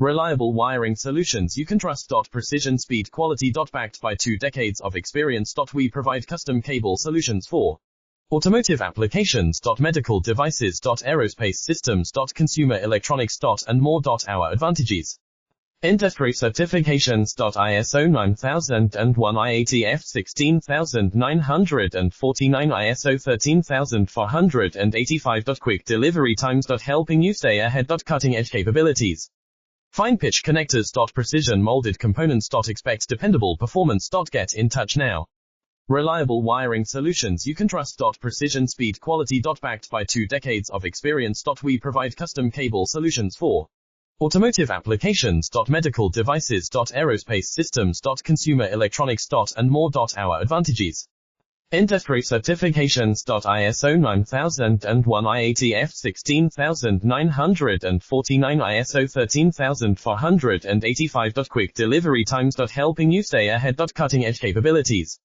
Reliable wiring solutions you can trust. Precision, speed, quality. Backed by 2 decades of experience. We provide custom cable solutions for automotive applications. Medical devices. Aerospace systems. Consumer electronics. And more. Our advantages: industry certifications. ISO 9001, IATF 16949, ISO 13485. Quick delivery times. Helping you stay ahead. Cutting edge capabilities: fine pitch connectors. Precision molded components. Expect dependable performance. Get in touch now. Reliable wiring solutions you can trust. Precision, speed, quality. Backed by 2 decades of experience. We provide custom cable solutions for automotive applications. Medical devices. Aerospace systems. Consumer electronics. And more. Our advantages: industry certifications. ISO 9001, IATF 16949, ISO 13485. Quick delivery times. Helping you stay ahead. Cutting edge capabilities: